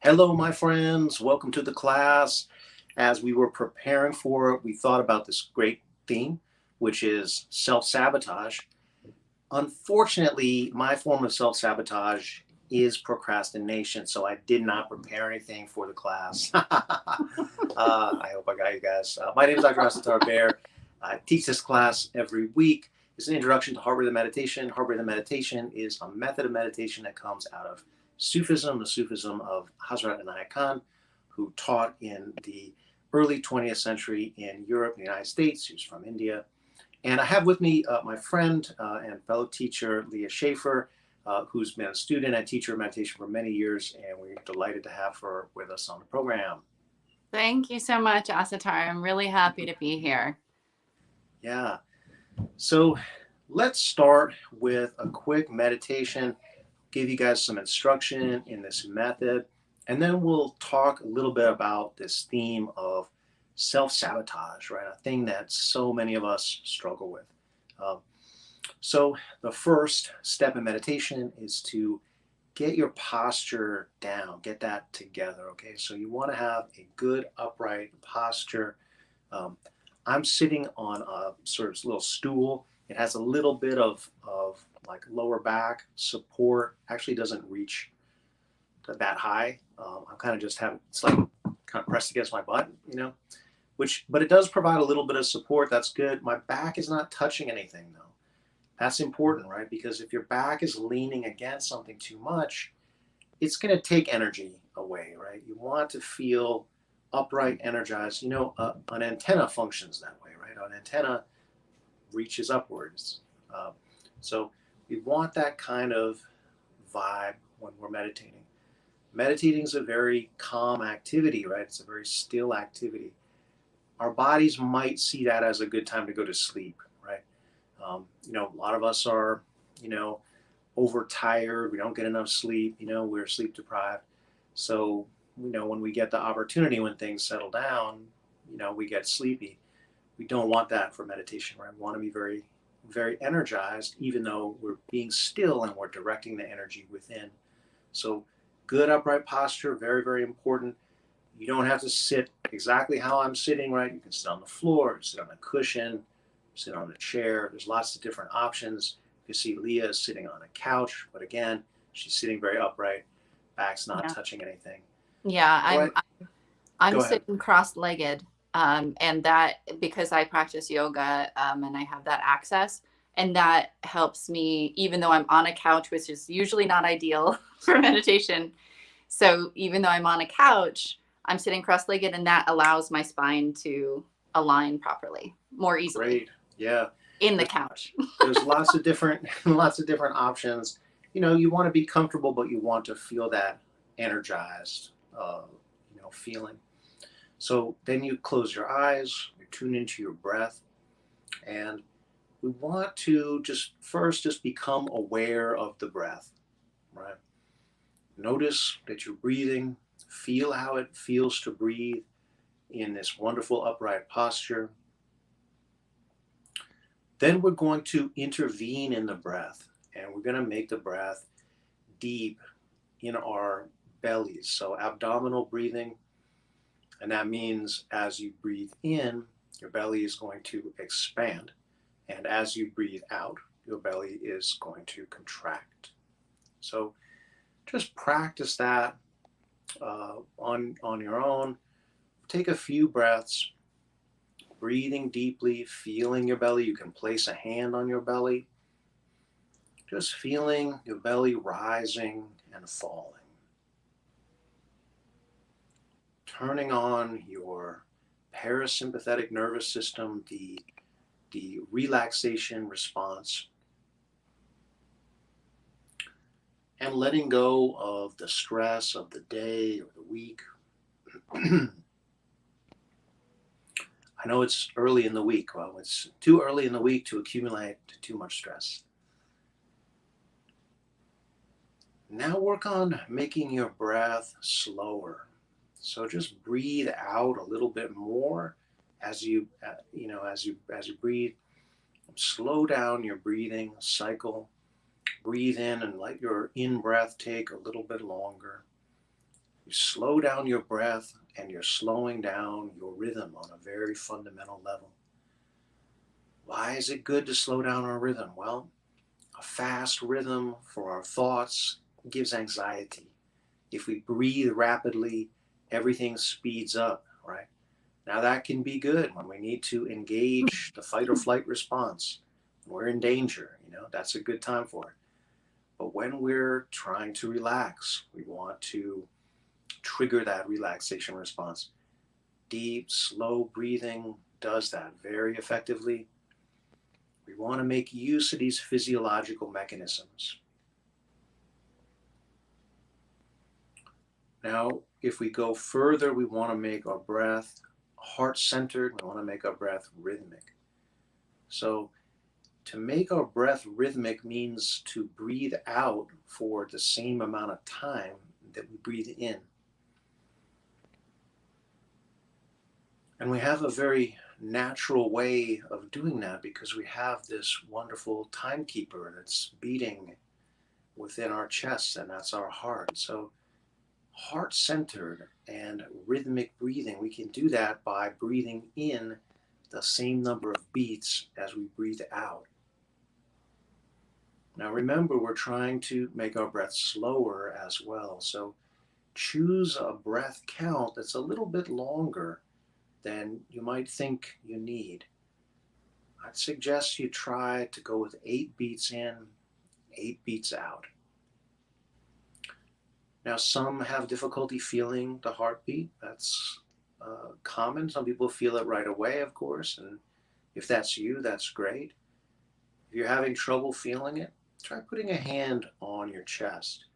Hello, my friends. Welcome to the class. As we were preparing for it, we thought about this great theme, which is self sabotage. Unfortunately, my form of self sabotage is procrastination, so I did not prepare anything for the class. I hope I got you guys. My name is Dr. Asatar Bear. I teach this class every week. It's an introduction to heart rhythm meditation. Heart rhythm meditation is a method of meditation that comes out of Sufism, the Sufism of Hazrat Inayat Khan, who taught in the early 20th century in Europe and the United States. He was from India. And I have with me my friend and fellow teacher, Leah Schaefer, who's been a student and teacher of meditation for many years, and we're delighted to have her with us on the program. Thank you so much, Asatar. I'm really happy to be here. Yeah. So let's start with a quick meditation, give you guys some instruction in this method, and then we'll talk a little bit about this theme of self sabotage, right? A thing that so many of us struggle with. Um, so, the first step in meditation is to get your posture down, get that together, okay? So, you want to have a good upright posture. Um, I'm sitting on a sort of little stool. It has a little bit of like lower back support. Actually, doesn't reach that high. I'm kind of just having it's like kind of pressed against my butt, but it does provide a little bit of support. That's good. My back is not touching anything though. That's important, right? Because if your back is leaning against something too much, it's going to take energy away, right? You want to feel upright, energized. An antenna functions that way, right? An antenna reaches upwards. Um, so we want that kind of vibe when we're meditating. Meditating is a very calm activity, right? It's a very still activity. Our bodies might see that as a good time to go to sleep, right? A lot of us are, you know, overtired. We don't get enough sleep. We're sleep deprived. So, when we get the opportunity, when things settle down, we get sleepy. We don't want that for meditation, right? We want to be very, very energized, even though we're being still and we're directing the energy within. So, good upright posture, very, very important. You don't have to sit exactly how I'm sitting, right? You can sit on the floor, sit on a cushion, sit on a chair. There's lots of different options. You see Leah is sitting on a couch, but again, she's sitting very upright, back's not Yeah, touching anything. yeah. All right, I'm go ahead. sitting cross-legged, and that because I practice yoga, and I have that access, and that helps me, even though I'm on a couch, which is usually not ideal for meditation. So even though I'm on a couch, I'm sitting cross-legged, and that allows my spine to align properly, more easily Great. Yeah. in the There's, couch. there's lots of different lots of different options. You want to be comfortable, but you want to feel that energized, feeling. So then you close your eyes, you tune into your breath, and we want to just become aware of the breath, right? Notice that you're breathing, feel how it feels to breathe in this wonderful upright posture. Then we're going to intervene in the breath, and we're going to make the breath deep in our bellies. So, abdominal breathing, and that means as you breathe in, your belly is going to expand, and as you breathe out, your belly is going to contract. So, just practice that on your own. Take a few breaths, breathing deeply, feeling your belly. You can place a hand on your belly, just feeling your belly rising and falling. Turning on your parasympathetic nervous system, the relaxation response, and letting go of the stress of the day or the week. I know it's early in the week. Well, it's too early in the week to accumulate too much stress. Now work on making your breath slower. So just breathe out a little bit more as you breathe. Slow down your breathing cycle. Breathe in and let your in breath take a little bit longer. You slow down your breath and you're slowing down your rhythm on a very fundamental level. Why is it good to slow down our rhythm? Well, a fast rhythm for our thoughts gives anxiety. If we breathe rapidly, everything speeds up, right? Now, that can be good when we need to engage the fight or flight response. When we're in danger, that's a good time for it. But when we're trying to relax, we want to trigger that relaxation response. Deep, slow breathing does that very effectively. We want to make use of these physiological mechanisms. Now, if we go further, we want to make our breath heart-centered. We want to make our breath rhythmic. So to make our breath rhythmic means to breathe out for the same amount of time that we breathe in. And we have a very natural way of doing that because we have this wonderful timekeeper that's beating within our chest, and that's our heart. So heart-centered and rhythmic breathing, we can do that by breathing in the same number of beats as we breathe out. Now remember, we're trying to make our breath slower as well. So choose a breath count that's a little bit longer than you might think you need. I'd suggest you try to go with 8 beats in, 8 beats out. Now, some have difficulty feeling the heartbeat. That's common. Some people feel it right away, of course, and if that's you, that's great. If you're having trouble feeling it, try putting a hand on your chest.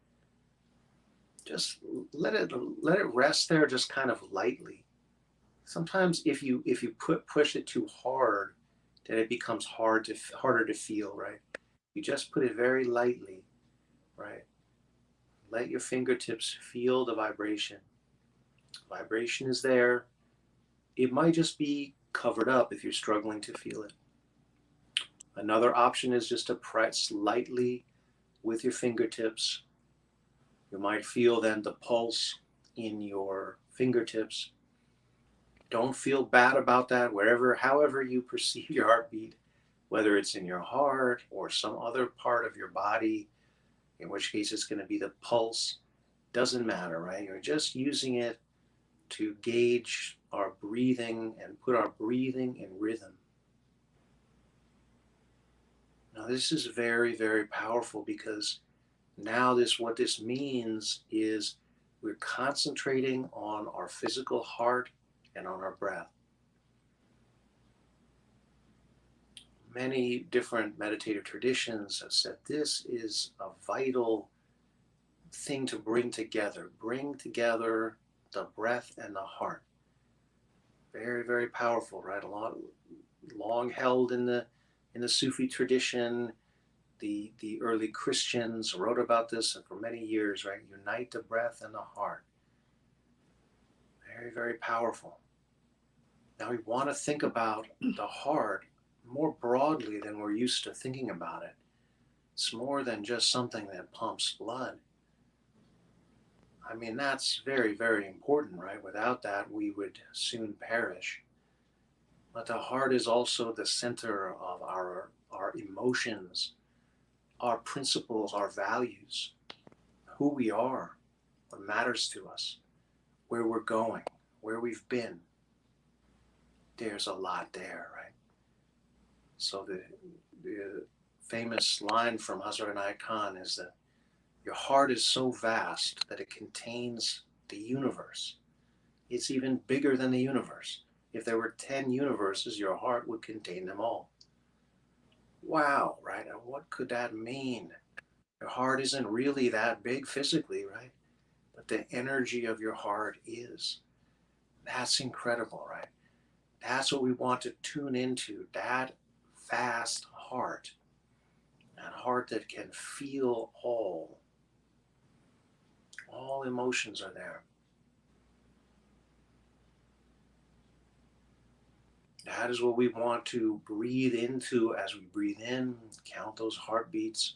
Just let it rest there, just kind of lightly. Sometimes if you push it too hard, then it becomes harder to feel, right? You just put it very lightly, right? Let your fingertips feel the vibration. Vibration is there. It might just be covered up if you're struggling to feel it. Another option is just to press lightly with your fingertips. You might feel then the pulse in your fingertips. Don't feel bad about that, however you perceive your heartbeat, whether it's in your heart or some other part of your body, in which case it's going to be the pulse. Doesn't matter, right? You're just using it to gauge our breathing and put our breathing in rhythm. Now this is very, very powerful because now what this means is we're concentrating on our physical heart and on our breath. Many different meditative traditions have said this is a vital thing to bring together. Bring together the breath and the heart. Very, very powerful, right? Long held in the Sufi tradition. The early Christians wrote about this for many years, right? Unite the breath and the heart. Very, very powerful. Now we want to think about the heart more broadly than we're used to thinking about it. It's more than just something that pumps blood. I mean, that's very, very important, right? Without that, we would soon perish. But the heart is also the center of our emotions, our principles, our values, who we are, what matters to us, where we're going, where we've been. There's a lot there, right? So the famous line from Hazrat Inayat Khan is that your heart is so vast that it contains the universe. It's even bigger than the universe. If there were 10 universes, your heart would contain them all. Wow, right? And what could that mean? Your heart isn't really that big physically, right? But the energy of your heart is. That's incredible, right? That's what we want to tune into, that vast heart. That heart that can feel all. All emotions are there. That is what we want to breathe into as we breathe in, count those heartbeats,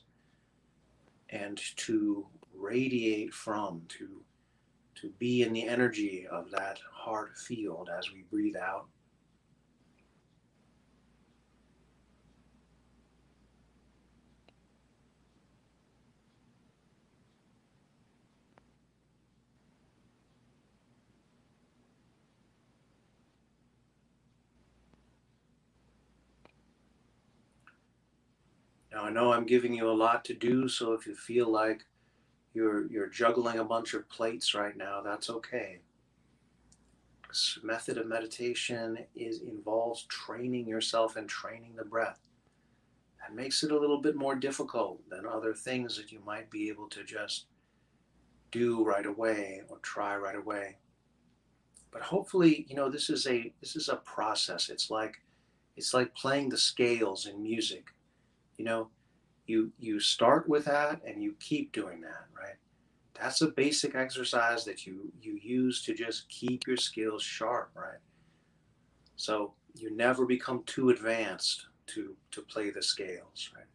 and to radiate from, to to be in the energy of that heart field as we breathe out. Now I know I'm giving you a lot to do, so if you feel like you're juggling a bunch of plates right now, that's okay. This method of meditation involves training yourself and training the breath. That makes it a little bit more difficult than other things that you might be able to just do right away or try right away. But hopefully, this is a process. It's like playing the scales in music. You know, you start with that and you keep doing that, right? That's a basic exercise that you use to just keep your skills sharp, right? So you never become too advanced to play the scales, right?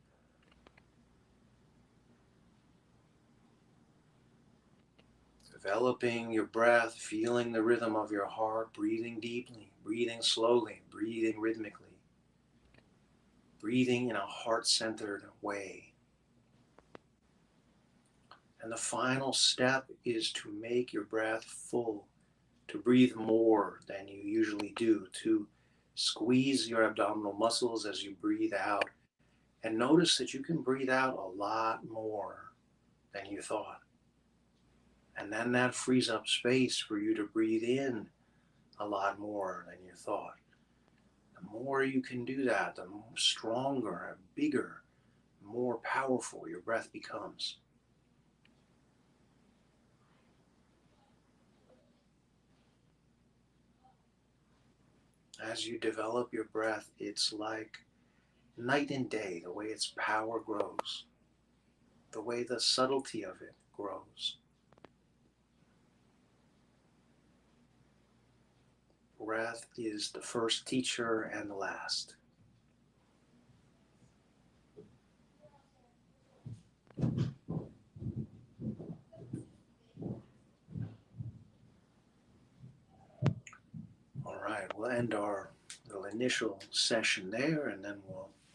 Developing your breath, feeling the rhythm of your heart, breathing deeply, breathing slowly, breathing rhythmically, breathing in a heart-centered way. And the final step is to make your breath full, to breathe more than you usually do, to squeeze your abdominal muscles as you breathe out, and notice that you can breathe out a lot more than you thought. And then that frees up space for you to breathe in a lot more than you thought. The more you can do that, the stronger and bigger, more powerful your breath becomes. As you develop your breath, it's like night and day, the way its power grows, the way the subtlety of it grows. Breath is the first teacher and the last. All right, we'll end our little initial session there, and then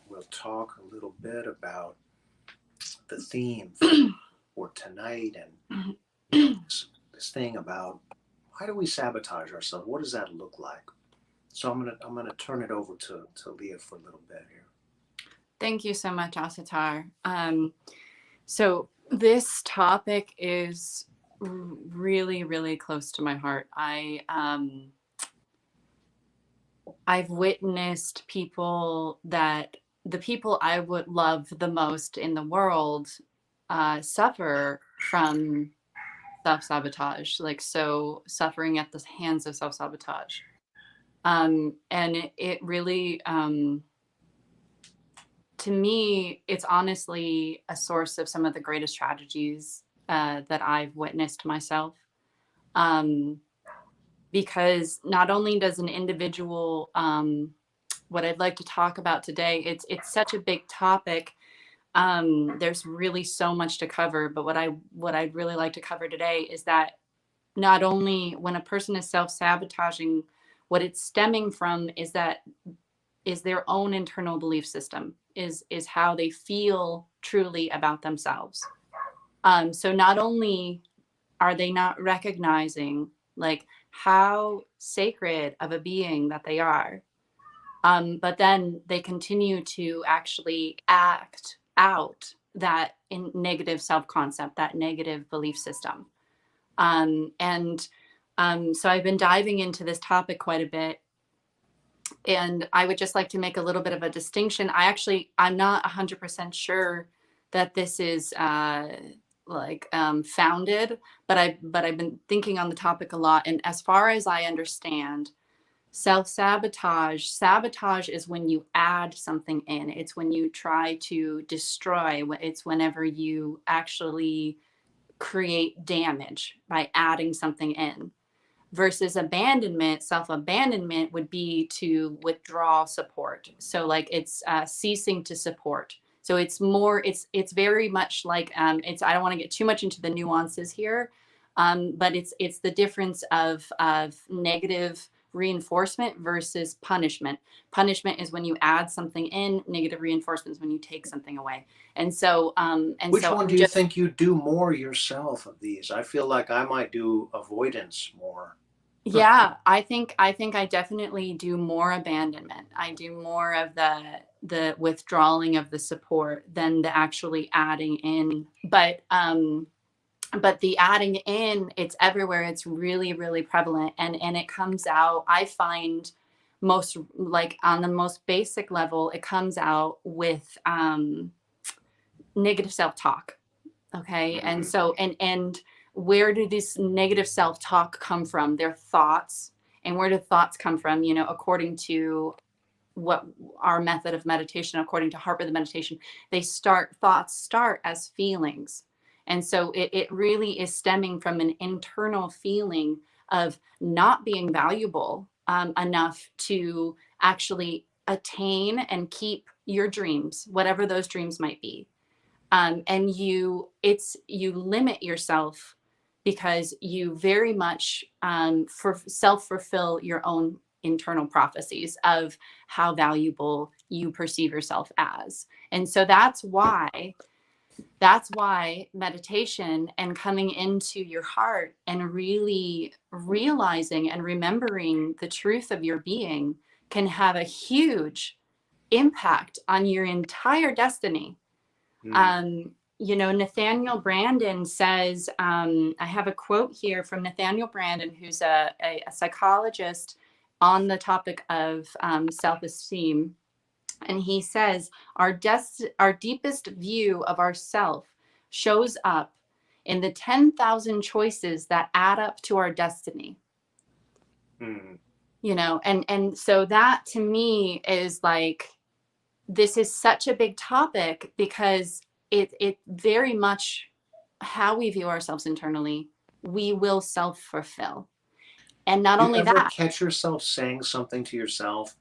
we'll talk a little bit about the theme for tonight and this thing about why do we sabotage ourselves? What does that look like? So I'm gonna turn it over to Leah for a little bit here. Thank you so much, Asatar. So this topic is really, really close to my heart. I've witnessed people that the people I would love the most in the world suffer from self-sabotage, so suffering at the hands of self-sabotage. And it really, to me, it's honestly a source of some of the greatest tragedies that I've witnessed myself. Because not only does an individual, what I'd like to talk about today, it's such a big topic. There's really so much to cover, but what I'd really like to cover today is that not only when a person is self-sabotaging, what it's stemming from is their own internal belief system, is how they feel truly about themselves. So not only are they not recognizing how sacred of a being that they are, but then they continue to actually act out that negative self-concept, that negative belief system. So I've been diving into this topic quite a bit. And I would just like to make a little bit of a distinction. I'm not 100% sure that this is founded, but I've been thinking on the topic a lot. And as far as I understand, sabotage is when you add something in. It's when you try to destroy. It's whenever you actually create damage by adding something in. Versus abandonment, self-abandonment would be to withdraw support. So it's ceasing to support. So it's very much I don't want to get too much into the nuances here, But it's the difference of negative reinforcement versus punishment. Punishment is when you add something in, negative reinforcement is when you take something away. And so Which one I'm do you just, think you do more yourself of these? I feel like I might do avoidance more. yeah, I definitely do more abandonment. I do more of the withdrawing of the support than the actually adding in. But the adding in, it's everywhere. It's really, really prevalent, and it comes out, I find, most, like on the most basic level, it comes out with negative self-talk. Okay. And Mm-hmm. so and where do this negative self-talk come from? Their thoughts. And where do thoughts come from? You know, according to what our method of meditation, according to Harper the meditation, thoughts start as feelings. And so it really is stemming from an internal feeling of not being valuable enough to actually attain and keep your dreams, whatever those dreams might be. And you limit yourself because you very much for self-fulfill your own internal prophecies of how valuable you perceive yourself as. And so that's why meditation and coming into your heart and really realizing and remembering the truth of your being can have a huge impact on your entire destiny. Mm. You know, Nathaniel Branden says, I have a quote here from Nathaniel Branden, who's a psychologist on the topic of self-esteem. And he says, our deepest view of ourself shows up in the 10,000 choices that add up to our destiny. Mm. You know, and so that to me is like, this is such a big topic because it very much how we view ourselves internally, we will self-fulfill. And not You only ever that, catch yourself saying something to yourself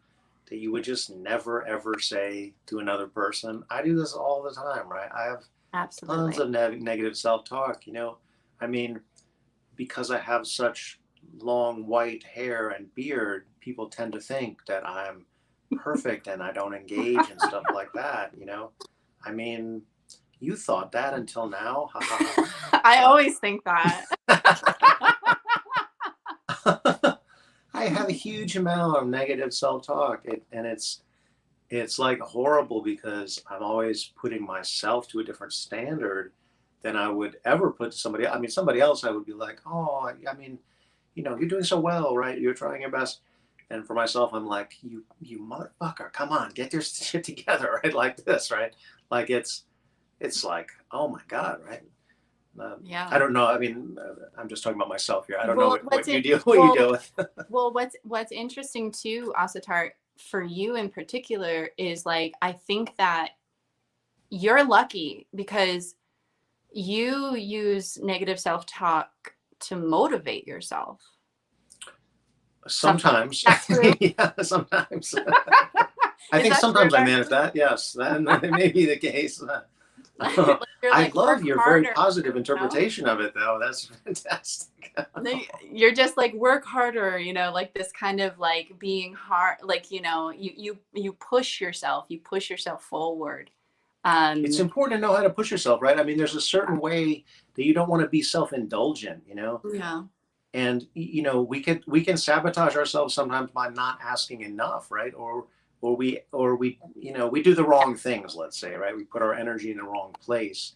that you would just never ever say to another person? I do this all the time, right? I have tons absolutely. of negative self-talk, you know. I mean, because I have such long white hair and beard, people tend to think that I'm perfect and I don't engage and stuff like that, you know. I mean, you thought that until now? Ha ha I always think that. ha. I have a huge amount of negative self-talk, and it's like horrible because I'm always putting myself to a different standard than I would ever put to somebody. I mean, somebody else, I would be like, oh, I mean, you know, you're doing so well, right? You're trying your best. And for myself, I'm like, you motherfucker, come on, get your shit together, right? Like this, right? Like it's like, oh my god, right? I Yeah. don't know. I mean, I'm just talking about myself here. I don't know Well, what you deal what you deal with. what's interesting too, Asatar, for you in particular, is like, I think that you're lucky because you use negative self-talk to motivate yourself. Sometimes. Sometimes, That's true. yeah, sometimes. I Is think that true, sometimes I manage actually? that. Yes, that may be the case. Like you're I like, love work your very harder, positive you know? interpretation of it, though. That's fantastic. You're just like, work harder, you know, like this kind of like being hard, like, you know, you push yourself forward. It's Um, important to know how to push yourself, right? I mean, there's a certain way that you don't want to be self-indulgent, you know. yeah. And you know, we can sabotage ourselves sometimes by not asking enough, right? Or we you know, we do the wrong things, let's say, right? We put our energy in the wrong place.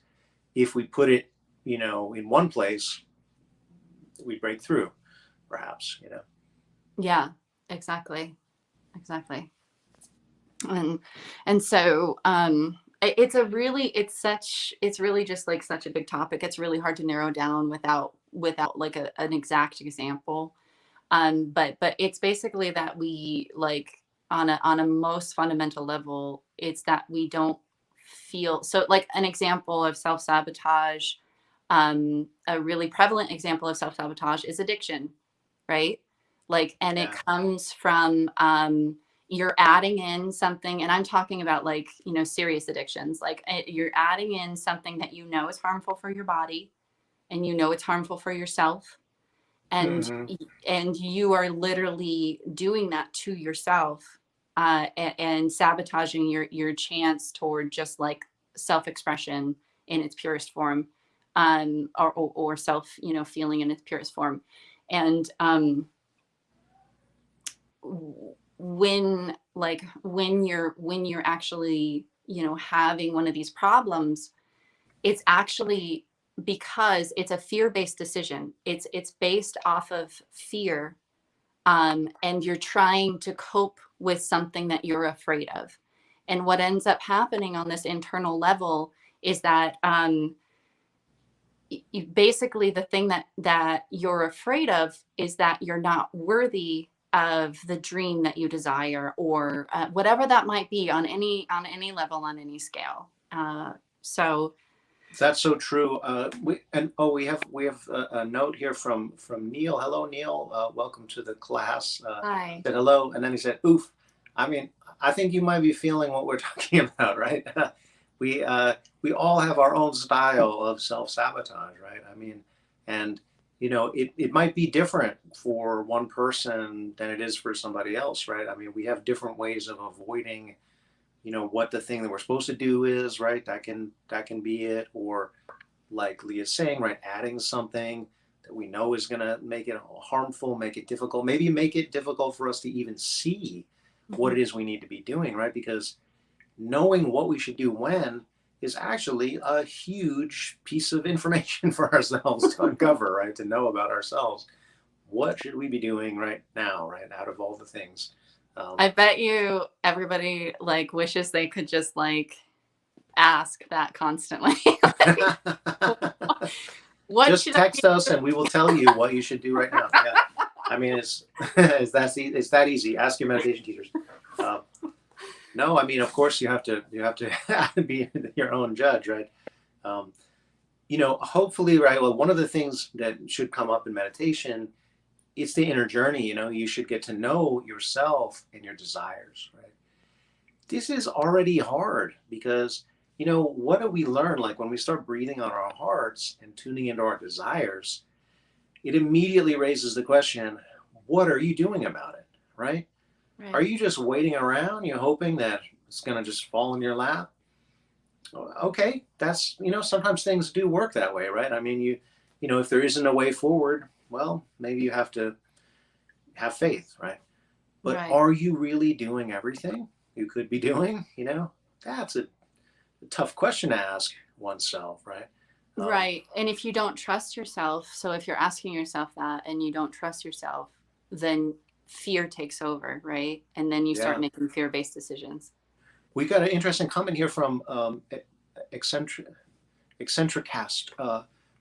If we put it, you know, in one place, we break through, perhaps, you know. Yeah, exactly. Exactly. And so it's a really, it's really just like such a big topic. It's really hard to narrow down without like an exact example. But it's basically that we like, on a most fundamental level, it's that we don't feel, so like an example of self-sabotage, a really prevalent example of self-sabotage is addiction, right? Like, and it Yeah. comes from you're adding in something, and I'm talking about, like, serious addictions, like you're adding in something that you know is harmful for your body, and you know it's harmful for yourself, and Hmm. and you are literally doing that to yourself, and sabotaging your chance toward just like self-expression in its purest form, or self, feeling in its purest form. And when you're actually, having one of these problems, it's actually because it's a fear-based decision. It's based off of fear, and you're trying to cope with something that you're afraid of. And what ends up happening on this internal level is that, basically the thing that you're afraid of is that you're not worthy of the dream that you desire, or whatever that might be, on any level, on any scale. So That's so true. We have a note here from Neil. Hello, Neil. Welcome to the class. hi. Said hello, and then he said, "Oof." I mean, I think you might be feeling what we're talking about, right? We all have our own style of self sabotage, right? I mean, and it might be different for one person than it is for somebody else, right? I mean, we have different ways of avoiding what the thing that we're supposed to do is, right? That can be it. Or like Leah's saying, right, adding something that we know is going to make it harmful, make it difficult, maybe make it difficult for us to even see what Mhm. it is we need to be doing, right? Because knowing what we should do when is actually a huge piece of information for ourselves to uncover, right? To know about ourselves. What should we be doing right now, right? Out of all the things. I bet you everybody like wishes they could just like ask that constantly. Like, what Just should I text be us doing? and we will tell you what you should do right now. Yeah. I mean, it's that easy. Ask your meditation teachers. Uh, no, I mean, of course you have to be your own judge, right? Um, hopefully, right. Well, one of the things that should come up in meditation, it's the inner journey. You should get to know yourself and your desires, right? This is already hard because what do we learn? Like when we start breathing on our hearts and tuning into our desires, it immediately raises the question, what are you doing about it, right? Are Right. you just waiting around, you hoping that it's going to just fall in your lap? Okay, that's sometimes things do work that way, right? I mean, if there isn't a way forward, well, maybe you have to have faith, right? But Right. are you really doing everything you could be doing? That's a tough question to ask oneself, right? Um, Right. And if you don't trust yourself, so if you're asking yourself that and you don't trust yourself, then fear takes over, right? And then you start yeah, making fear-based decisions. we got an interesting comment here from eccentric eccentricast.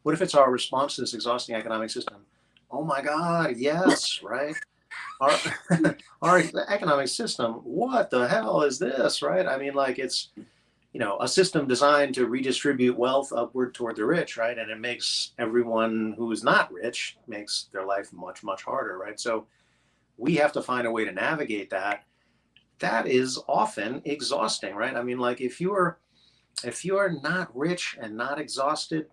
What if it's our response to this exhausting economic system? Oh my God, yes, right. Our our economic system. What the hell is this, right? I mean, like it's a system designed to redistribute wealth upward toward the rich, right? And it makes everyone who is not rich makes their life much, much harder, right? So we have to find a way to navigate that. That is often exhausting, right? I mean, like if you're not rich and not exhausted,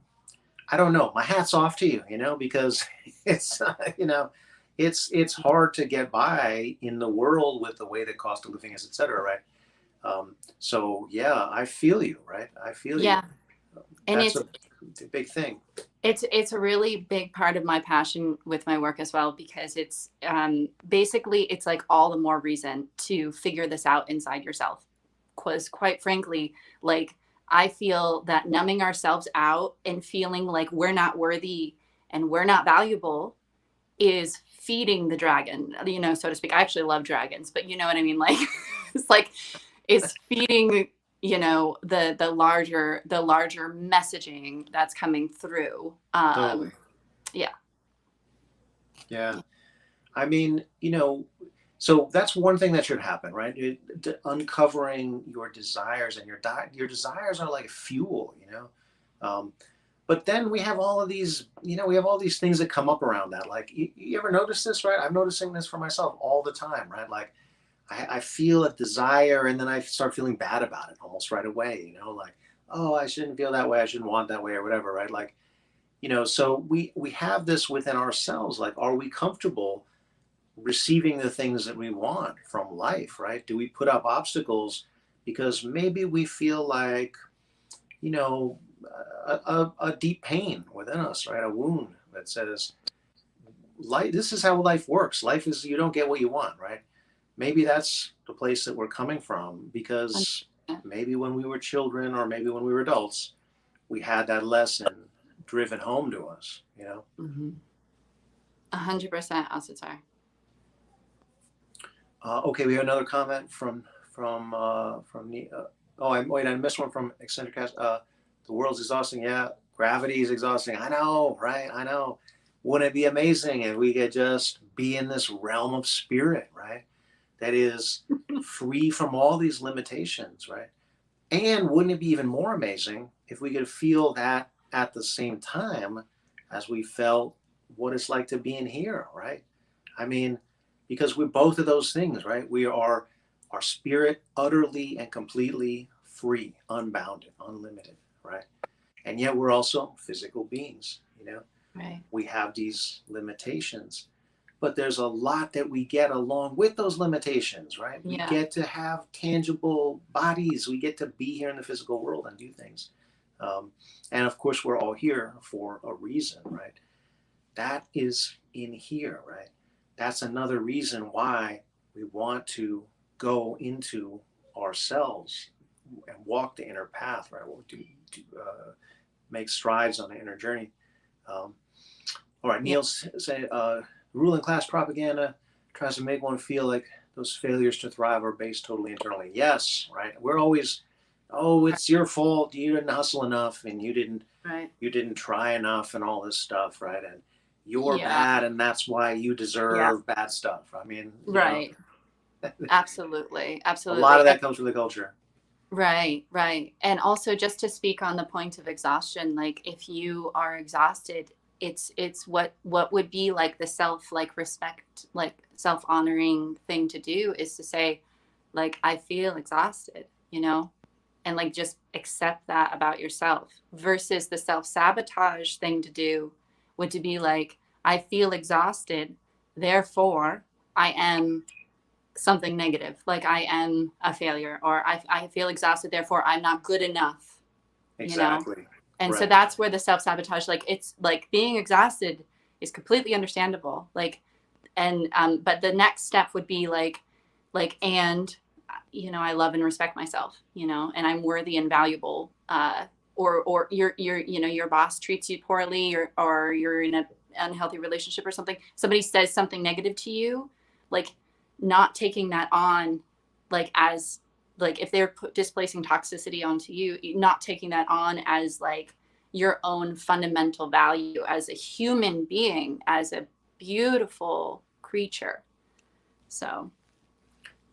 I don't know. My hat's off to you, because it's it's hard to get by in the world with the way the cost of living is, et cetera, right? So yeah, I feel you, right? I feel you. Yeah. And That's it's a big thing. it's a really big part of my passion with my work as well, because it's basically it's like all the more reason to figure this out inside yourself. Because quite frankly, like I feel that numbing ourselves out and feeling like we're not worthy and we're not valuable is feeding the dragon, so to speak. I actually love dragons, but you know what I mean? Like it's like is feeding, the larger messaging that's coming through. Totally. Yeah. Yeah. I mean, so that's one thing that should happen, right? Uncovering your desires, and your desires are like fuel. Um, but then we have all of these, we have all these things that come up around that. Like, you ever notice this, right? I'm noticing this for myself all the time, right? Like, I feel a desire, and then I start feeling bad about it almost right away. Like, oh, I shouldn't feel that way. I shouldn't want that way, or whatever, right? Like, So we have this within ourselves. Like, are we comfortable receiving the things that we want from life, right? Do we put up obstacles because maybe we feel like, you know, a deep pain within us, right? A wound that says, life, this is how life works. Life is, you don't get what you want, right? Maybe that's the place that we're coming from, because maybe when we were children or maybe when we were adults, we had that lesson driven home to us, 100% Asitar. Okay, we have another comment from the. I missed one from Eccentric Cast. The world's exhausting. Yeah, gravity is exhausting. I know, right? I know. Wouldn't it be amazing if we could just be in this realm of spirit, right? That is free from all these limitations, right? And wouldn't it be even more amazing if we could feel that at the same time as we felt what it's like to be in here, right? I mean, because we're both of those things, right? We are our spirit utterly and completely free, unbounded, unlimited, right? And yet we're also physical beings. Right. We have these limitations, but there's a lot that we get along with those limitations, right? We get to have tangible bodies. We get to be here in the physical world and do things. And of course, we're all here for a reason, right? That is in here, right? That's another reason why we want to go into ourselves and walk the inner path, right? To make strides on the inner journey. All right, Neil say, ruling class propaganda tries to make one feel like those failures to thrive are based totally internally. Yes, right. We're always, oh, it's your fault. You didn't hustle enough, and you didn't try enough, and all this stuff, right? And you're bad, and that's why you deserve bad stuff. I mean, right. Absolutely. A lot of that comes from the culture. Right. And also, just to speak on the point of exhaustion, like if you are exhausted, it's what would be like the respect, like self-honoring thing to do is to say, like, I feel exhausted, and like just accept that about yourself, versus the self-sabotage thing to do would to be like, I feel exhausted, therefore I am something negative, like I am a failure, or I feel exhausted, therefore I'm not good enough. Exactly. And so that's where the self-sabotage, like, it's like being exhausted is completely understandable, like, and but the next step would be like and I love and respect myself, and I'm worthy and valuable, or your boss treats you poorly, or you're in an unhealthy relationship or something, somebody says something negative to you, like not taking that on, like, as like if they're displacing toxicity onto you, not taking that on as like your own fundamental value as a human being, as a beautiful creature. So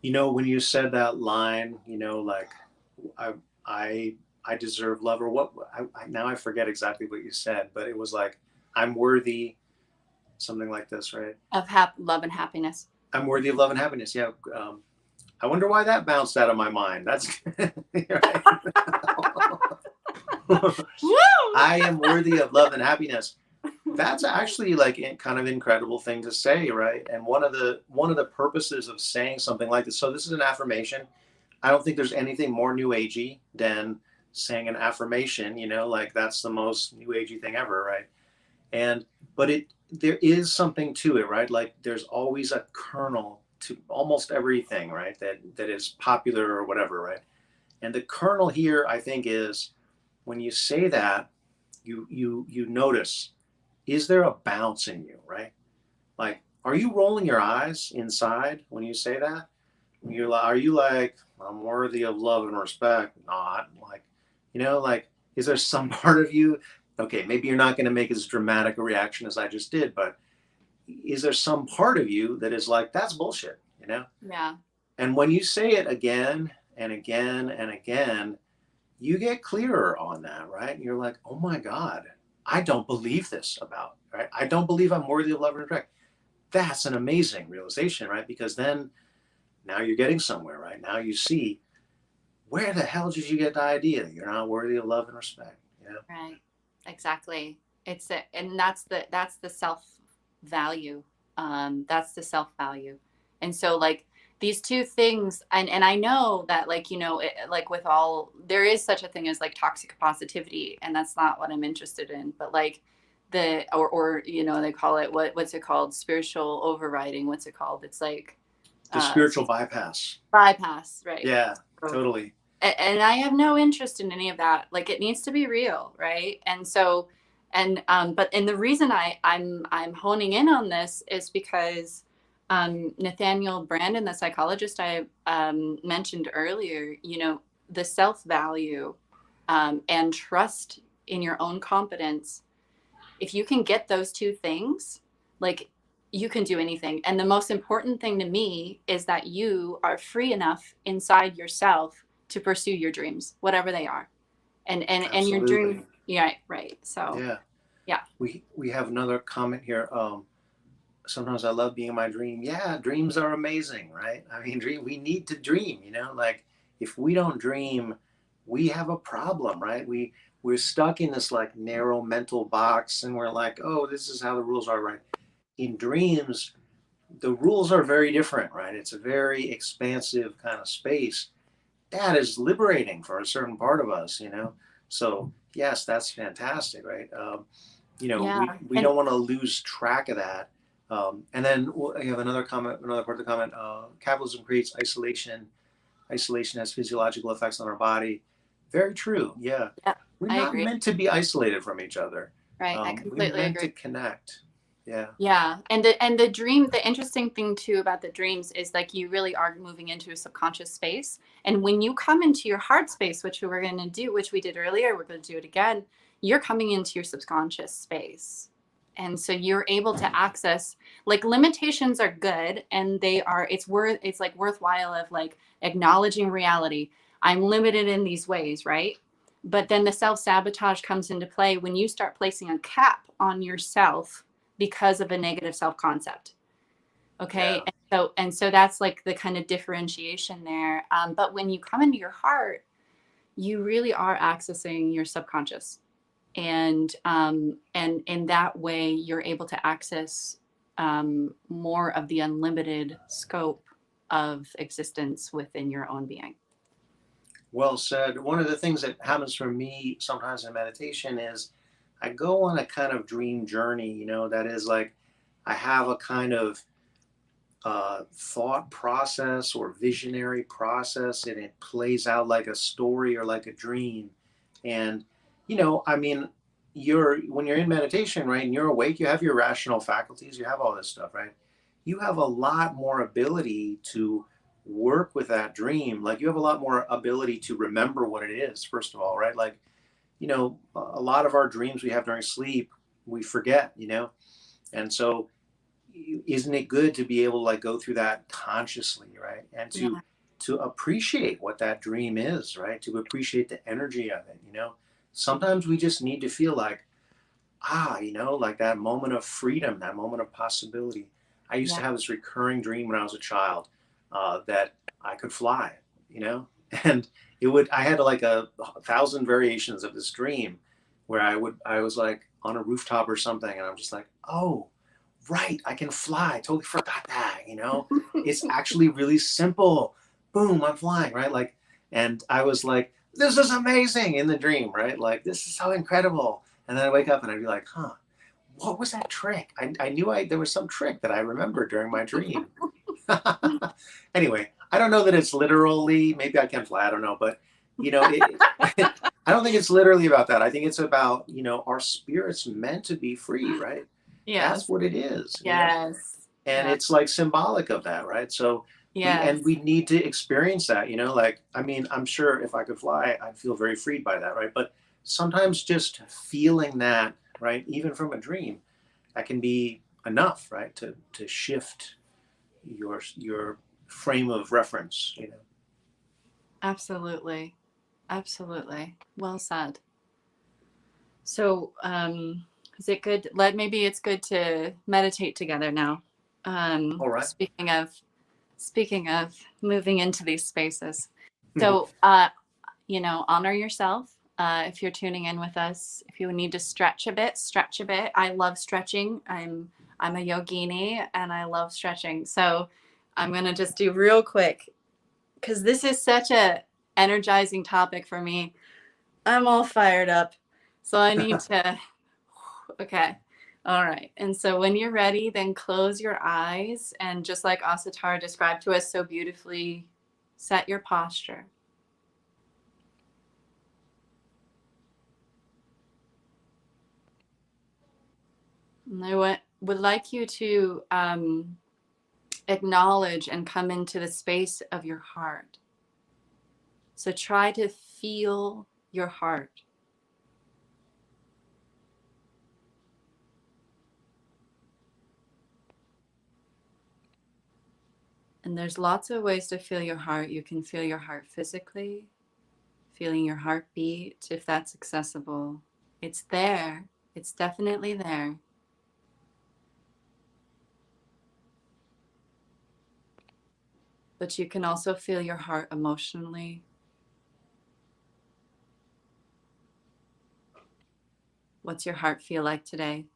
when you said that line, like, I deserve love, or what, now I forget exactly what you said, but it was like, I'm worthy, something like this, right? Of love and happiness. I'm worthy of love and happiness. Yeah. I wonder why that bounced out of my mind. That's I am worthy of love and happiness. That's actually like a kind of incredible thing to say, right? And one of the purposes of saying something like this. So this is an affirmation. I don't think there's anything more new agey than saying an affirmation. Like that's the most new agey thing ever, right? But there is something to it, right? Like there's always a kernel to almost everything, right? That is popular or whatever, right? And the kernel here, I think, is when you say that, you notice, is there a bounce in you, right? Like, are you rolling your eyes inside when you say that? Are you like, I'm worthy of love and respect? Not like, like, is there some part of you? Okay, maybe you're not going to make as dramatic a reaction as I just did, but is there some part of you that is like, that's bullshit, Yeah. And when you say it again and again and again, you get clearer on that, right? And you're like, oh my God, I don't believe this about, right? I don't believe I'm worthy of love and respect. That's an amazing realization, right? Because then now you're getting somewhere, right? Now you see, where the hell did you get the idea that you're not worthy of love and respect? Right. Exactly. And that's the self value. That's the self value. And so like these two things, and I know that like, like with all, there is such a thing as like toxic positivity, and that's not what I'm interested in, but like or they call it, what's it called? Spiritual overriding. What's it called? It's like, The spiritual bypass. bypass, right? Yeah, So, totally. and I have no interest in any of that. Like it needs to be real, right? And so, and the reason I'm honing in on this is because Nathaniel Branden, the psychologist I mentioned earlier, the self value and trust in your own competence. If you can get those two things, like you can do anything. And the most important thing to me is that you are free enough inside yourself to pursue your dreams, whatever they are. And your Absolutely. dream, yeah, right. So Yeah. yeah. We have another comment here. Sometimes I love being in my dream. Yeah, dreams are amazing, right? I mean, we need to dream, like if we don't dream, we have a problem, right? We're stuck in this like narrow mental box and we're like, oh, this is how the rules are, right? In dreams, the rules are very different, right? It's a very expansive kind of space that is liberating for a certain part of us. So yes, that's fantastic, right? Yeah. We And don't want to lose track of that. And then I have another comment, another part of the comment. Capitalism creates isolation. Isolation has physiological effects on our body. Very true. Yeah, yeah, we're I not agree. meant to be isolated from each other. Right. I We're completely meant to agree. connect. Yeah. Yeah. And the dream, the interesting thing too about the dreams is like you really are moving into a subconscious space. And when you come into your heart space, which we're going to do, which we did earlier, we're going to do it again, you're coming into your subconscious space. And so you're able to access, like, limitations are good, and it's like worthwhile of like acknowledging reality. I'm limited in these ways, right? But then the self-sabotage comes into play when you start placing a cap on yourself because of a negative self-concept. Okay. Yeah. And so that's like the kind of differentiation there. But when you come into your heart, you really are accessing your subconscious, and in that way you're able to access more of the unlimited scope of existence within your own being. Well said. One of the things that happens for me sometimes in meditation is I go on a kind of dream journey, that is like I have a kind of thought process or visionary process, and it plays out like a story or like a dream. And, I mean, when you're in meditation, right, and you're awake, you have your rational faculties, you have all this stuff, right? You have a lot more ability to work with that dream. Like you have a lot more ability to remember what it is, first of all, right? Like, a lot of our dreams we have during sleep, we forget. And so isn't it good to be able to like go through that consciously, right? And to Yeah. appreciate what that dream is, right? To appreciate the energy of it. Sometimes we just need to feel like, like that moment of freedom, that moment of possibility. I used Yeah. to have this recurring dream when I was a child, that I could fly, and I had like a thousand variations of this dream where I was like on a rooftop or something, and I'm just like, oh, right, I can fly. I totally forgot that. It's actually really simple. Boom, I'm flying, right? Like, and I was like, this is amazing in the dream, right? Like, this is so incredible. And then I wake up and I'd be like, huh, what was that trick? I knew there was some trick that I remembered during my dream. Anyway, I don't know that it's literally, maybe I can fly, I don't know, but I don't think it's literally about that. I think it's about, our spirit's meant to be free, right? That's Yes. what it is. Yes. And Yeah. it's like symbolic of that, right? So Yes. we need to experience that, like, I mean, I'm sure if I could fly, I'd feel very freed by that, right? But sometimes just feeling that, right, even from a dream, that can be enough, right, to shift your frame of reference. Absolutely. Absolutely. Well said. So, is it good? Maybe it's good to meditate together now. All right. Speaking of moving into these spaces. So, honor yourself. If you're tuning in with us, if you need to stretch a bit, stretch a bit. I love stretching. I'm a yogini and I love stretching. So I'm gonna just do real quick because this is such a energizing topic for me. I'm all fired up, so I need to. Okay. All right. And so when you're ready, then close your eyes and just like Asatar described to us so beautifully, set your posture. And I would like you to acknowledge and come into the space of your heart. So try to feel your heart. And there's lots of ways to feel your heart. You can feel your heart physically, feeling your heartbeat, if that's accessible. It's there. It's definitely there. But you can also feel your heart emotionally. What's your heart feel like today?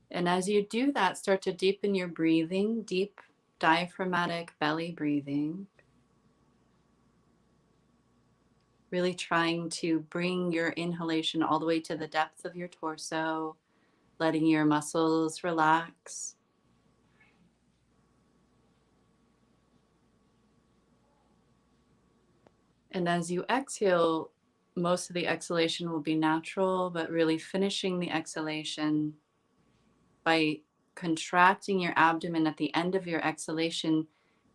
And as you do that, start to deepen your breathing, deep diaphragmatic belly breathing. Really trying to bring your inhalation all the way to the depth of your torso, letting your muscles relax. And as you exhale, most of the exhalation will be natural, but really finishing the exhalation by contracting your abdomen at the end of your exhalation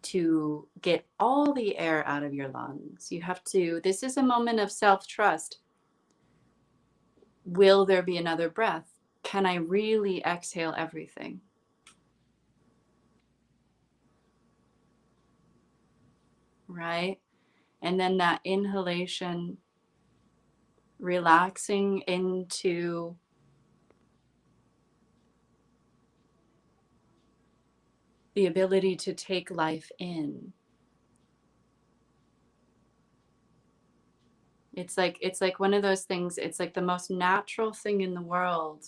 to get all the air out of your lungs. You have to, this is a moment of self-trust. Will there be another breath? Can I really exhale everything? Right? And then that inhalation, relaxing into the ability to take life in. It's like one of those things, it's like the most natural thing in the world,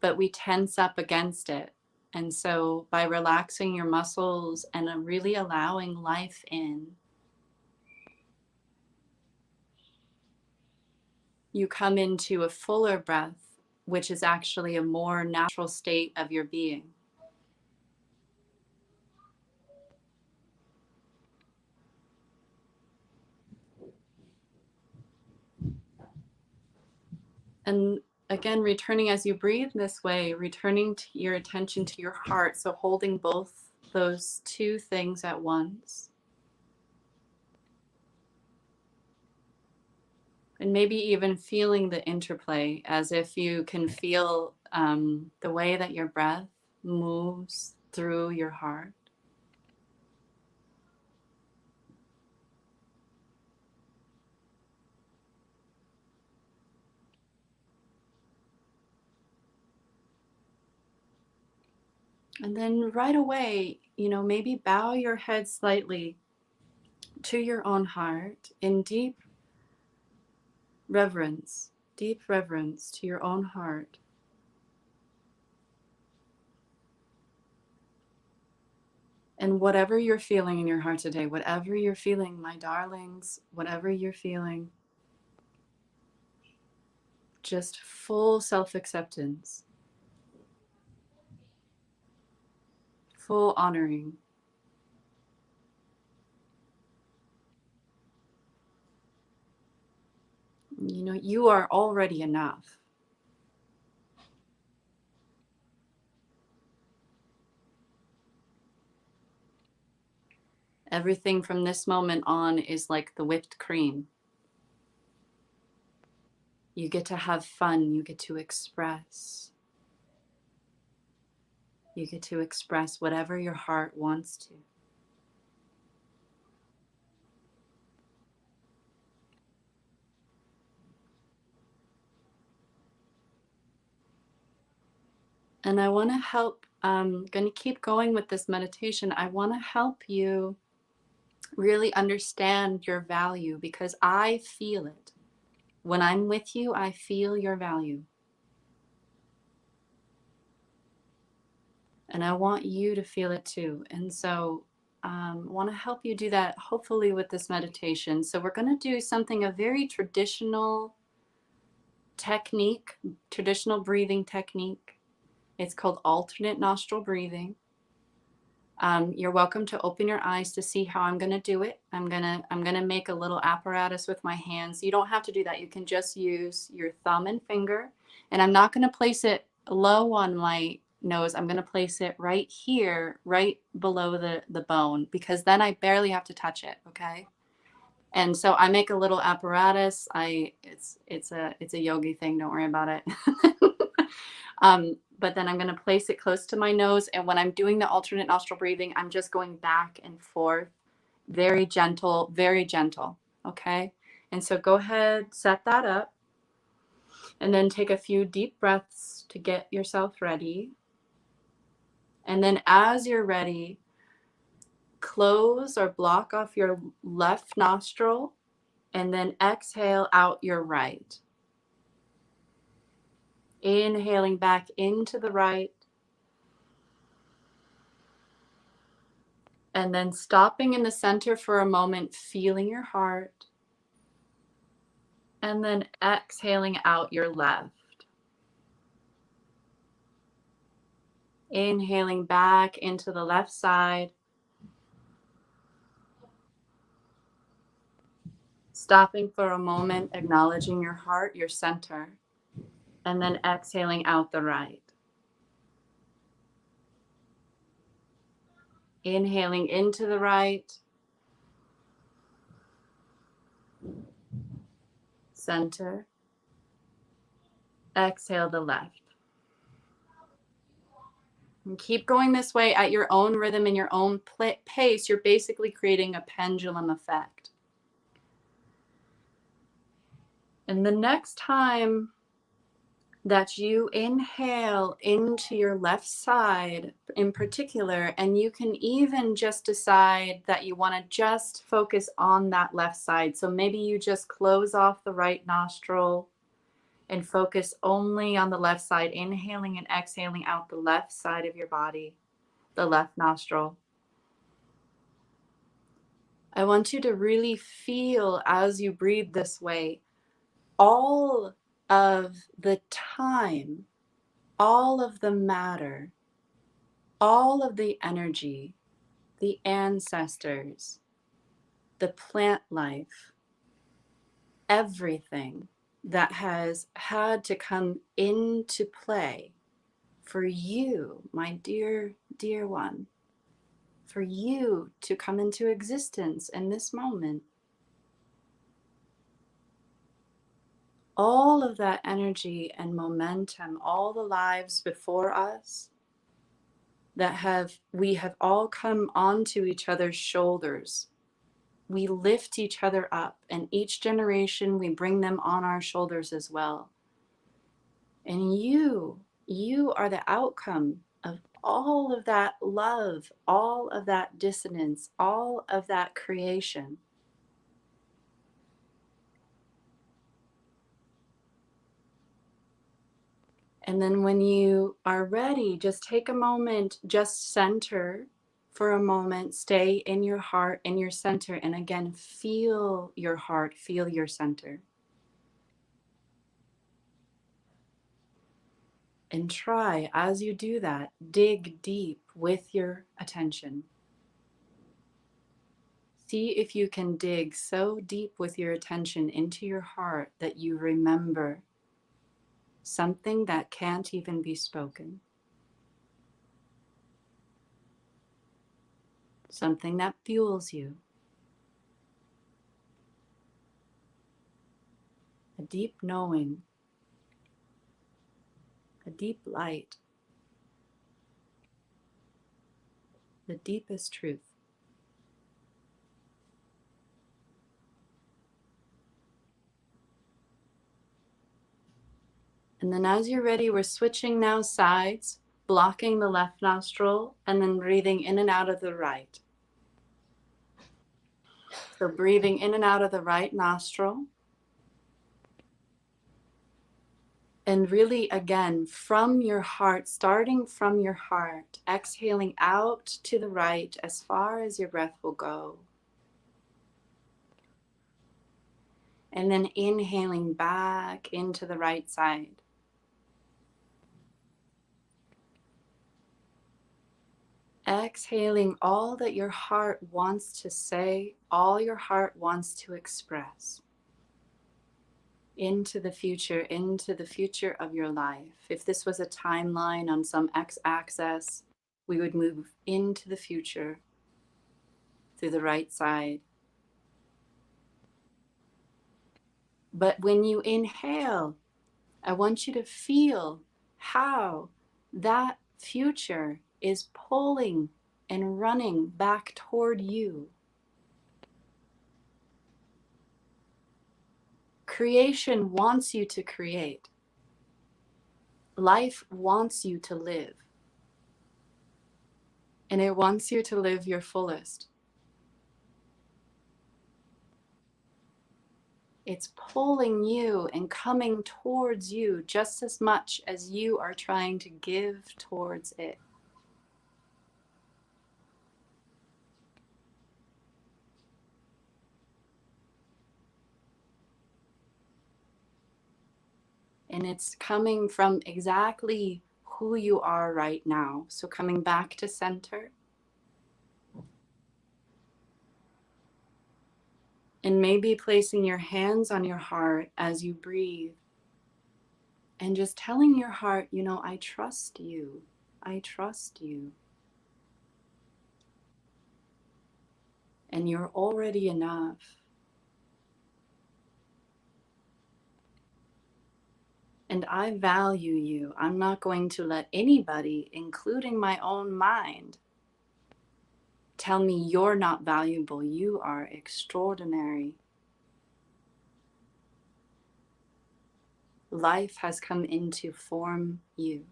but we tense up against it. And so by relaxing your muscles and really allowing life in, you come into a fuller breath, which is actually a more natural state of your being. And again, returning as you breathe this way, returning to your attention to your heart. So holding both those two things at once. And maybe even feeling the interplay as if you can feel the way that your breath moves through your heart. And then right away, maybe bow your head slightly to your own heart in deep reverence to your own heart. And whatever you're feeling in your heart today, whatever you're feeling, my darlings, whatever you're feeling, just full self-acceptance, full honoring. You are already enough. Everything from this moment on is like the whipped cream. You get to have fun. You get to express. You get to express whatever your heart wants to. And I want to help, I'm going to keep going with this meditation. I want to help you really understand your value, because I feel it. When I'm with you, I feel your value. And I want you to feel it too. And so I want to help you do that, hopefully, with this meditation. So we're going to do something, a very traditional technique, traditional breathing technique. It's called alternate nostril breathing. You're welcome to open your eyes to see how I'm going to do it. I'm gonna make a little apparatus with my hands. You don't have to do that. You can just use your thumb and finger. And I'm not going to place it low on my nose. I'm going to place it right here, right below the bone, because then I barely have to touch it. Okay. And so I make a little apparatus. It's a yogi thing. Don't worry about it. But then I'm going to place it close to my nose. And when I'm doing the alternate nostril breathing, I'm just going back and forth, very gentle, very gentle. Okay. And so go ahead, set that up, and then take a few deep breaths to get yourself ready. And then as you're ready, close or block off your left nostril and then exhale out your right. Inhaling back into the right. And then stopping in the center for a moment, feeling your heart. And then exhaling out your left. Inhaling back into the left side. Stopping for a moment, acknowledging your heart, your center. And then exhaling out the right. Inhaling into the right. Center. Exhale the left. And keep going this way at your own rhythm and your own pace. You're basically creating a pendulum effect. And the next time that you inhale into your left side in particular, and you can even just decide that you want to just focus on that left side. So maybe you just close off the right nostril and focus only on the left side, inhaling and exhaling out the left side of your body, the left nostril. I want you to really feel, as you breathe this way, all of the time, all of the matter, all of the energy, the ancestors, the plant life, everything that has had to come into play for you, my dear, dear one, for you to come into existence in this moment. All of that energy and momentum, all the lives before us that we have all come onto each other's shoulders. We lift each other up, and each generation we bring them on our shoulders as well. And you are the outcome of all of that love, all of that dissonance, all of that creation. And then when you are ready, just take a moment, just center for a moment, stay in your heart, in your center, and again, feel your heart, feel your center. And try, as you do that, dig deep with your attention. See if you can dig so deep with your attention into your heart that you remember something that can't even be spoken. Something that fuels you. A deep knowing. A deep light. The deepest truth. And then as you're ready, we're switching now sides. blocking the left nostril and then breathing in and out of the right. So breathing in and out of the right nostril. And really, again, from your heart, starting from your heart, exhaling out to the right as far as your breath will go. And then inhaling back into the right side. Exhaling all that your heart wants to say, all your heart wants to express. Into the future of your life. If this was a timeline on some x-axis, we would move into the future through the right side. But when you inhale, I want you to feel how that future is pulling and running back toward you. Creation wants you to create. Life wants you to live. And it wants you to live your fullest. It's pulling you and coming towards you just as much as you are trying to give towards it. And it's coming from exactly who you are right now. So coming back to center. And maybe placing your hands on your heart as you breathe. And just telling your heart, you know, I trust you. I trust you. And you're already enough. And I value you. I'm not going to let anybody, including my own mind, tell me you're not valuable. You are extraordinary. Life has come in to form you.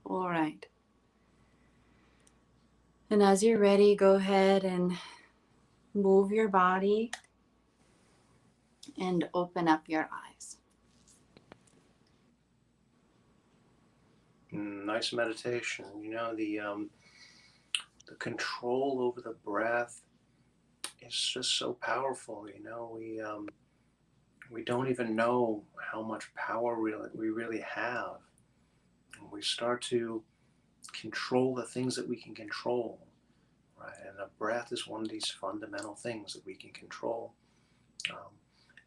All right. And as you're ready, go ahead and move your body and open up your eyes. Nice meditation. You know, the control over the breath is just so powerful. You know, we don't even know how much power we really have. And we start to control the things that we can control, right? And the breath is one of these fundamental things that we can control.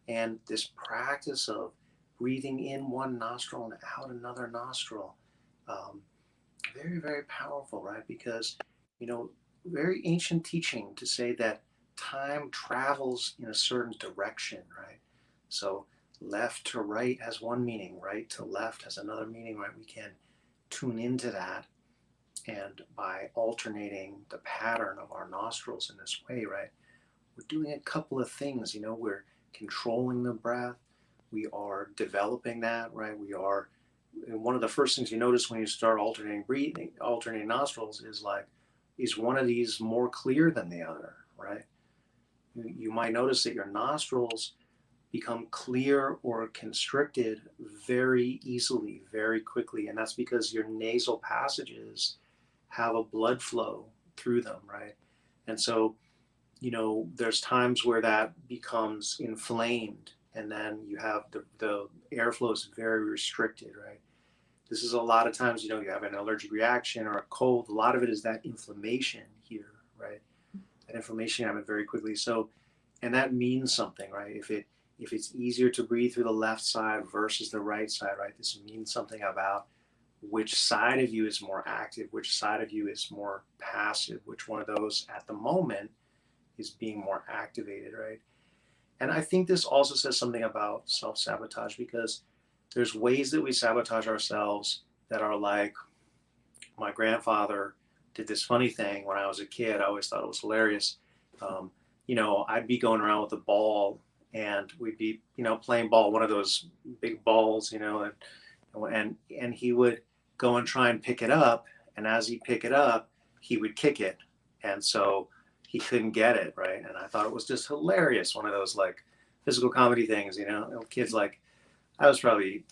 And this practice of breathing in one nostril and out another nostril, very, very powerful, right? Because, you know, very ancient teaching to say that time travels in a certain direction, right? So left to right has one meaning, right to left has another meaning, right? We can tune into that. And by alternating the pattern of our nostrils in this way, right, we're doing a couple of things. You know, we're controlling the breath. We are developing that, right? We are, and one of the first things you notice when you start alternating breathing, alternating nostrils is one of these more clear than the other, right? You might notice that your nostrils become clear or constricted very easily, very quickly. And that's because your nasal passages have a blood flow through them, right? And so, you know, there's times where that becomes inflamed, and then you have the airflow is very restricted, right? This is a lot of times, you know, you have an allergic reaction or a cold. A lot of it is that inflammation here, right? That inflammation happens very quickly. So, and that means something, right? If it's easier to breathe through the left side versus the right side, right? This means something about which side of you is more active, which side of you is more passive, which one of those at the moment is being more activated, right? And I think this also says something about self-sabotage, because there's ways that we sabotage ourselves that are like my grandfather did this funny thing when I was a kid. I always thought it was hilarious. Um, I'd be going around with a ball, and we'd be, playing ball, one of those big balls, and he would go and try and pick it up. And as he pick it up, he would kick it. And so he couldn't get it, right? And I thought it was just hilarious. One of those like physical comedy things, kids like, I was probably,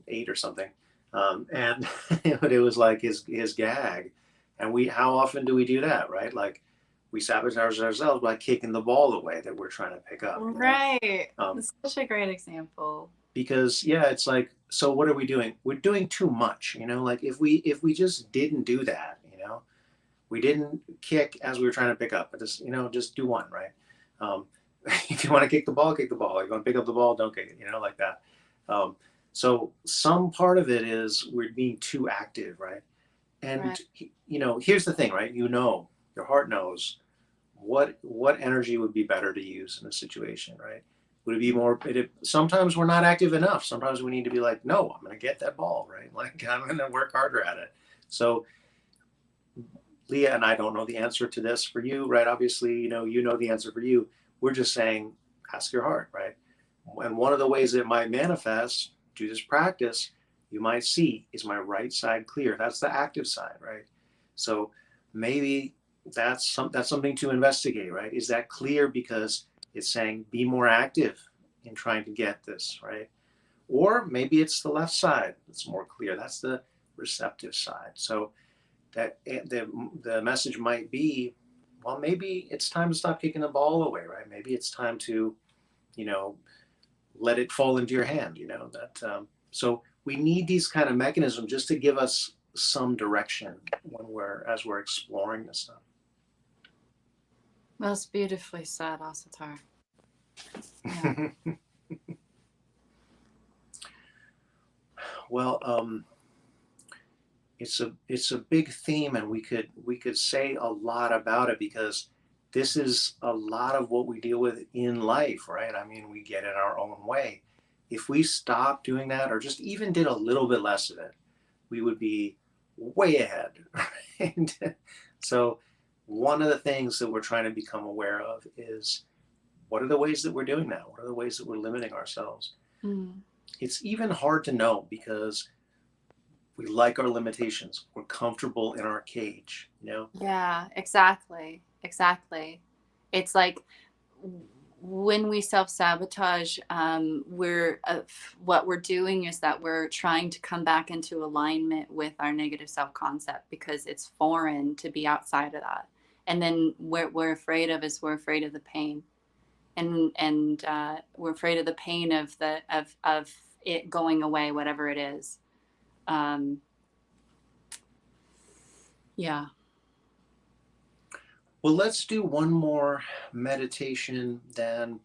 8 or something. And but it was like his gag. And how often do we do that, right? Like we sabotage ourselves by kicking the ball away that we're trying to pick up. Right. That's such a great example. Because it's like, so what are we doing? We're doing too much, like if we just didn't do that, we didn't kick as we were trying to pick up, but just do one, right? If you want to kick the ball, kick the ball. If you want to pick up the ball, don't kick it, like that. So some part of it is we're being too active, right? And right. Here's the thing, right? Your heart knows what energy would be better to use in a situation, right? Would it be more? Sometimes we're not active enough. Sometimes we need to be like, no, I'm going to get that ball, right? Like I'm going to work harder at it. So Leah and I don't know the answer to this for you, right? Obviously, you know the answer for you. We're just saying, ask your heart, right? And one of the ways it might manifest, do this practice, you might see, is my right side clear? That's the active side, right? So maybe that's something to investigate, right? Is that clear because it's saying be more active in trying to get this, right? Or maybe it's the left side that's more clear. That's the receptive side. So that the message might be, well, maybe it's time to stop kicking the ball away, right? Maybe it's time to, let it fall into your hand, so we need these kind of mechanisms just to give us some direction as we're exploring this stuff. Most beautifully said, Asatar. Yeah. Well, it's a big theme, and we could say a lot about it, because this is a lot of what we deal with in life, right? I mean, we get in our own way. If we stop doing that, or just even did a little bit less of it, we would be way ahead, right? So one of the things that we're trying to become aware of is, what are the ways that we're doing that? What are the ways that we're limiting ourselves? It's even hard to know, because we like our limitations. We're comfortable in our cage, Yeah, exactly. It's like when we self-sabotage, what we're doing is that we're trying to come back into alignment with our negative self-concept, because it's foreign to be outside of that. And then what we're afraid of is we're afraid of the pain, and we're afraid of the pain of it going away, whatever it is. Yeah. Well, let's do one more meditation then,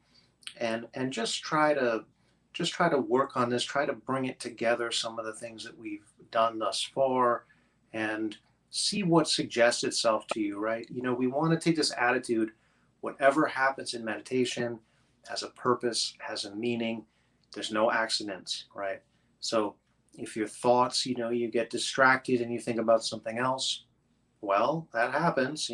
and just try to work on this, try to bring it together, some of the things that we've done thus far, and see what suggests itself to you, right? We want to take this attitude, whatever happens in meditation has a purpose, has a meaning. There's no accidents, right? So if your thoughts, you get distracted and you think about something else, well, that happens,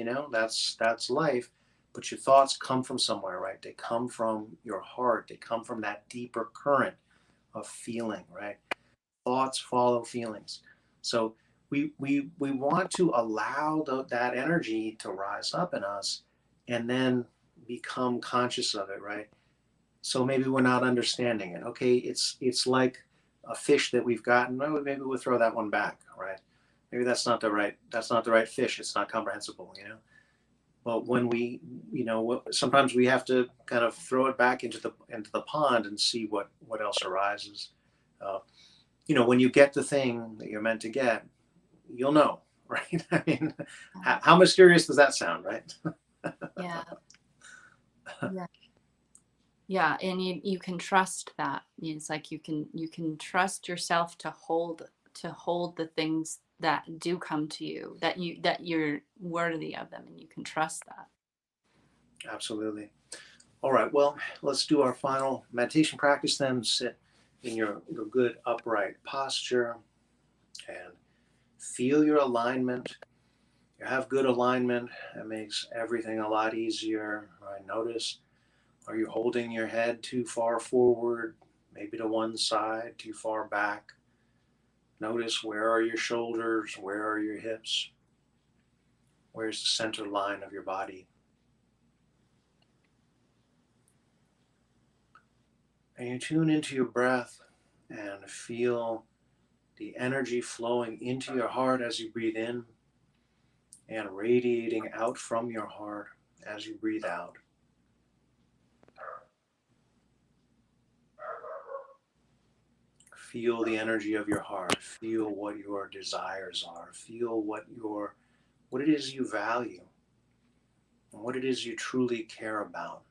that's life. But your thoughts come from somewhere, right? They come from your heart. They come from that deeper current of feeling, right? Thoughts follow feelings. So we want to allow that energy to rise up in us, and then become conscious of it, right? So maybe we're not understanding it. Okay, it's like a fish that we've gotten. Well, maybe we'll throw that one back, right? Maybe that's not the right fish. It's not comprehensible, But when we, sometimes we have to kind of throw it back into the pond and see what else arises. When you get the thing that you're meant to get, you'll know, right? I mean, how mysterious does that sound, right? Yeah. Yeah, and you can trust that. It's like you can trust yourself to hold the things that do come to you, that you're worthy of them, and you can trust that. Absolutely. All right, well, let's do our final meditation practice then. Sit in your good upright posture and feel your alignment. You have good alignment. That makes everything a lot easier. Right? Notice, are you holding your head too far forward, maybe to one side, too far back? Notice, where are your shoulders? Where are your hips? Where's the center line of your body? And you tune into your breath and feel the energy flowing into your heart as you breathe in and radiating out from your heart as you breathe out. Feel the energy of your heart. Feel what your desires are. Feel what it is you value and what it is you truly care about.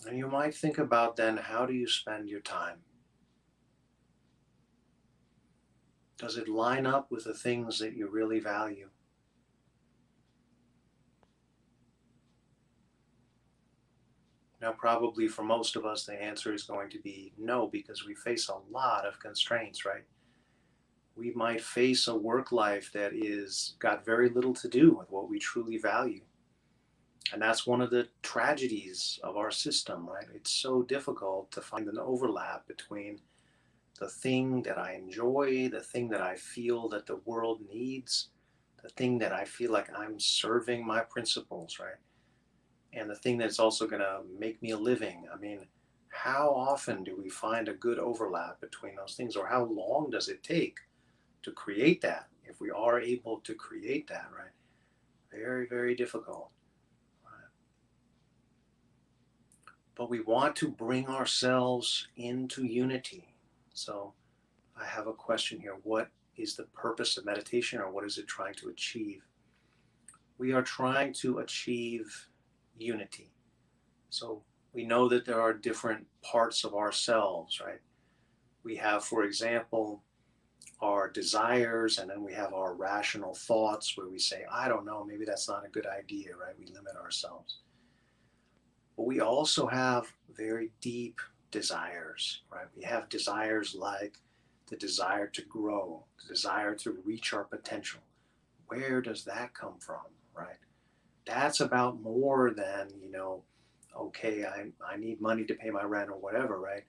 And you might think about then, how do you spend your time? Does it line up with the things that you really value? Now, probably for most of us, the answer is going to be no, because we face a lot of constraints, right? We might face a work life that is got very little to do with what we truly value. And that's one of the tragedies of our system, right? It's so difficult to find an overlap between the thing that I enjoy, the thing that I feel that the world needs, the thing that I feel like I'm serving my principles, right? And the thing that's also going to make me a living. I mean, how often do we find a good overlap between those things, or how long does it take to create that, if we are able to create that, right? Very, very difficult. Right? But we want to bring ourselves into unity. So I have a question here. What is the purpose of meditation, or what is it trying to achieve? We are trying to achieve unity. So we know that there are different parts of ourselves, right? We have, for example, our desires, and then we have our rational thoughts where we say, I don't know, maybe that's not a good idea, right? We limit ourselves. But we also have very deep desires, right? We have desires like the desire to grow, the desire to reach our potential. Where does that come from, right? That's about more than, okay, I need money to pay my rent or whatever, right?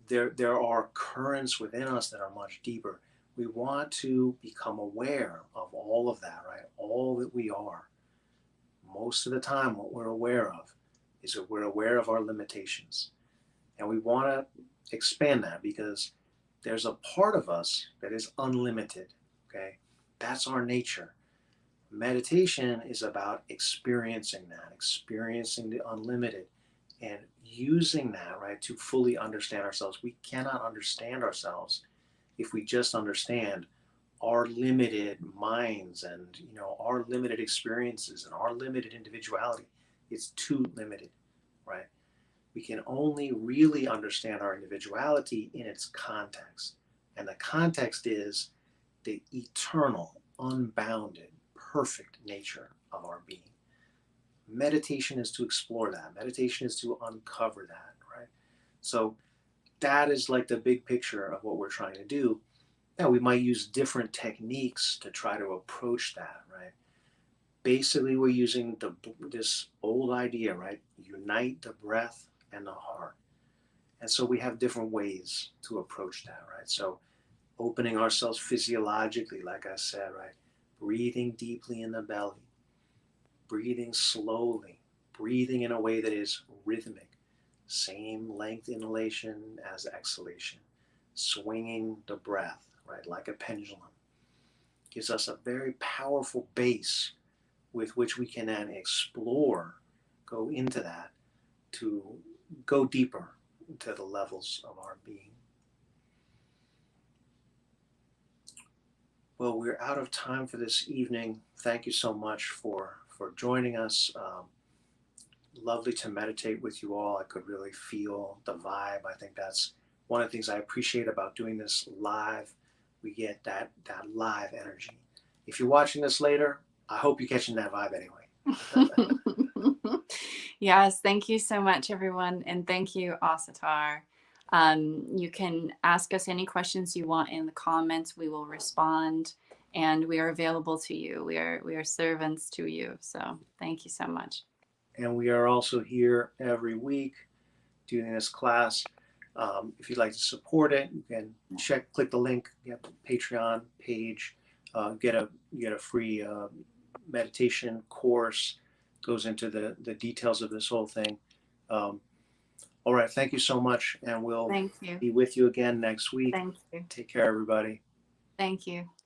There are currents within us that are much deeper. We want to become aware of all of that, right? All that we are. Most of the time, what we're aware of is that we're aware of our limitations. And we want to expand that, because there's a part of us that is unlimited, okay? That's our nature. Meditation is about experiencing that, experiencing the unlimited, and using that, right, to fully understand ourselves. We cannot understand ourselves if we just understand our limited minds and, our limited experiences and our limited individuality. It's too limited, right? We can only really understand our individuality in its context. And the context is the eternal, unbounded, perfect nature of our being. Meditation is to explore that. Meditation is to uncover that, right? So that is like the big picture of what we're trying to do. Now, we might use different techniques to try to approach that, right? Basically, we're using this old idea, right? Unite the breath and the heart. And so we have different ways to approach that, right? So opening ourselves physiologically, like I said, right? Breathing deeply in the belly, breathing slowly, breathing in a way that is rhythmic, same length inhalation as exhalation, swinging the breath, right, like a pendulum, gives us a very powerful base with which we can then explore, go into that, to go deeper into the levels of our being. Well, we're out of time for this evening. Thank you so much for joining us. Lovely to meditate with you all. I could really feel the vibe. I think that's one of the things I appreciate about doing this live. We get that live energy. If you're watching this later, I hope you're catching that vibe anyway. Yes, thank you so much, everyone. And thank you, Asatar. You can ask us any questions you want in the comments. We will respond, and we are available to you. We are servants to you. So thank you so much. And we are also here every week doing this class. If you'd like to support it, you can click the link. You have a Patreon page. Get a free meditation course. Goes into the details of this whole thing. All right, thank you so much, and we'll Thank you. be with you again next week. Thank you. Take care, everybody. Thank you.